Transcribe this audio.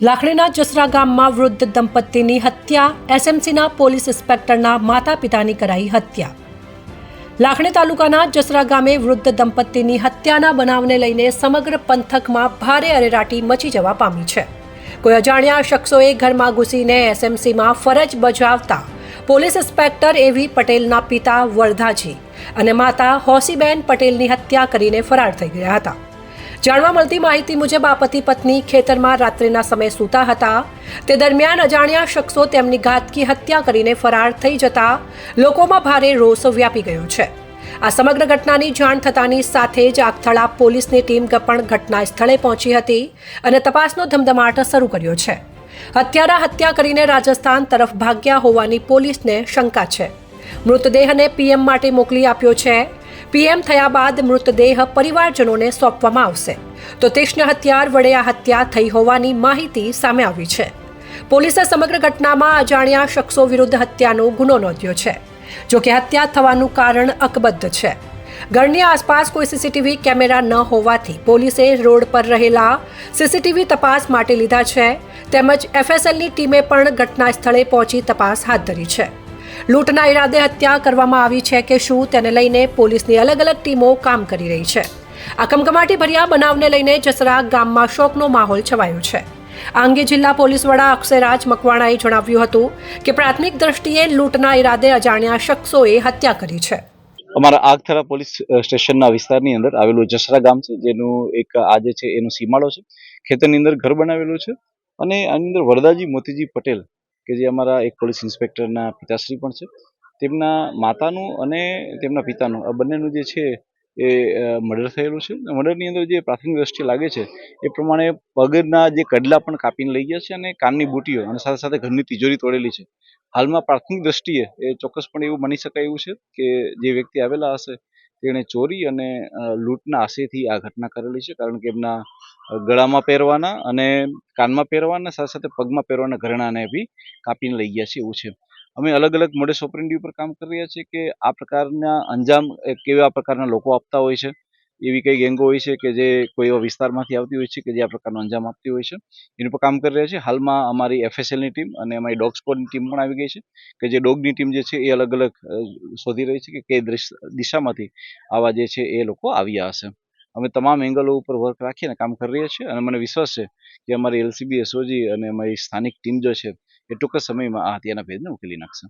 લાખણીના જસરા ગામમાં વૃદ્ધ દંપતીની હત્યા, એસએમસીના પોલીસ ઇન્સ્પેક્ટરના માતા પિતાની કરાઈ હત્યા। લાખણી તાલુકાના જસરા ગામે વૃદ્ધ દંપતીની હત્યાના બનાવને લઈને સમગ્ર પંથકમાં ભારે અરેરાટી મચી જવા પામી છે। કોઈ અજાણ્યા શખ્સોએ ઘરમાં ઘૂસીને એસએમસીમાં ફરજ બજાવતા પોલીસ ઇન્સ્પેક્ટર એવી પટેલના પિતા વરદાજી અને માતા હોસીબેન પટેલની હત્યા કરીને ફરાર થઈ ગયા હતા। જાણવા મળતી માહિતી મુજબ આ પતિ પત્ની ખેતરમાં રાત્રિના સમયે સૂતા હતા। તે દરમિયાન અજાણ્યા શખ્સો તેમની ઘાતકી હત્યા કરીને ફરાર થઈ જતા લોકોમાં ભારે રોષ વ્યાપી ગયો છે। આ સમગ્ર ઘટનાની જાણ થતાની સાથે જ આગથળા પોલીસની ટીમ પણ ઘટના સ્થળે પહોંચી હતી અને તપાસનો ધમધમાટ શરૂ કર્યો છે। હત્યારા હત્યા કરીને રાજસ્થાન તરફ ભાગ્યા હોવાની પોલીસને શંકા છે। મૃતદેહને પીએમ માટે મોકલી આપ્યો છે। પીએમ થયા બાદ મૃતદેહ પરિવારજનોને સોંપવામાં આવશે। તો તીક્ષ્ણ હથિયાર વડે આ હત્યા થઈ હોવાની માહિતી સામે આવી છે। પોલીસે સમગ્ર ઘટનામાં અજાણ્યા શખ્સો વિરુદ્ધ હત્યાનો ગુનો નોંધ્યો છે। જો કે હત્યા થવાનું કારણ અકબદ્ધ છે। ઘરની આસપાસ કોઈ સીસીટીવી કેમેરા ન હોવાથી પોલીસે રોડ પર રહેલા સીસીટીવી તપાસ માટે લીધા છે। તેમજ એફએસએલની ટીમે પણ ઘટના સ્થળે પહોંચી તપાસ હાથ ધરી છે। લૂંટના ઈરાદે હત્યા કરવામાં આવી છે કે શું તેને લઈને પોલીસની અલગ અલગ ટીમો કામ કરી રહી છે। આ કમકમાટી ભર્યા બનાવને લઈને જસરા ગામમાં શોકનો માહોલ છવાયો છે। આ અંગે જિલ્લા પોલીસ વડા અક્ષયરાજ મકવાણાએ જણાવ્યું હતું કે પ્રાથમિક દ્રષ્ટિએ લૂંટના ઈરાદે અજાણ્યા શખ્સોએ હત્યા કરી છે। અમારા આગથરા પોલીસ સ્ટેશનના વિસ્તારની અંદર આવેલું જસરા ગામ છે, જેનું એક આજે છે એનો સીમાડો છે। ખેતરની અંદર ઘર બનાવેલું છે અને આની અંદર વરદાજી મોતીજી પટેલ કે જે અમારા એક પોલીસ ઇન્સ્પેક્ટરના પિતાશ્રી પણ છે, તેમના માતાનું અને તેમના પિતાનું આ બંનેનું જે છે એ મર્ડર થયેલું છે। મર્ડરની અંદર જે પ્રાથમિક દ્રષ્ટિએ લાગે છે એ પ્રમાણે પગના જે કડલા પણ કાપીને લઈ ગયા છે અને કાનની બુટીઓ અને સાથે સાથે ઘરની તિજોરી તોડેલી છે। હાલમાં પ્રાથમિક દ્રષ્ટિએ એ ચોક્કસપણે એવું માની શકાય એવું છે કે જે વ્યક્તિ આવેલા હશે તેણે ચોરી અને લૂંટના આશયથી આ ઘટના કરેલી છે, કારણ કે એમના ગળામાં પહેરવાના અને કાનમાં પહેરવાના સાથે સાથે પગમાં પહેરવાના ઘરેણાને બી કાપીને લઈ ગયા છે એવું છે। અમે અલગ અલગ મોડસ ઓપરેન્ડી ઉપર કામ કરી રહ્યા છીએ કે આ પ્રકારના અંજામ કેવા પ્રકારના લોકો આપતા હોય છે। એવી કઈ ગેંગો હોય છે કે જે કોઈ એવા વિસ્તારમાંથી આવતી હોય છે કે જે આ પ્રકારનો અંજામ આપતી હોય છે, એની પર કામ કરી રહ્યા છે। હાલમાં અમારી એફએસએલની ટીમ અને અમારી ડોગ સ્કોડની ટીમ પણ આવી ગઈ છે કે જે ડોગની ટીમ જે છે એ અલગ અલગ શોધી રહી છે કે કઈ દિશામાંથી આવા જે છે એ લોકો આવ્યા હશે। અમે તમામ એંગલો ઉપર વર્ક રાખીને કામ કરી રહ્યા છીએ અને મને વિશ્વાસ છે કે અમારી એલસીબી એસઓજી અને અમારી સ્થાનિક ટીમ જો છે એ ટૂંક સમયમાં આ હત્યાના ભેદને ઉકેલી નાખશે।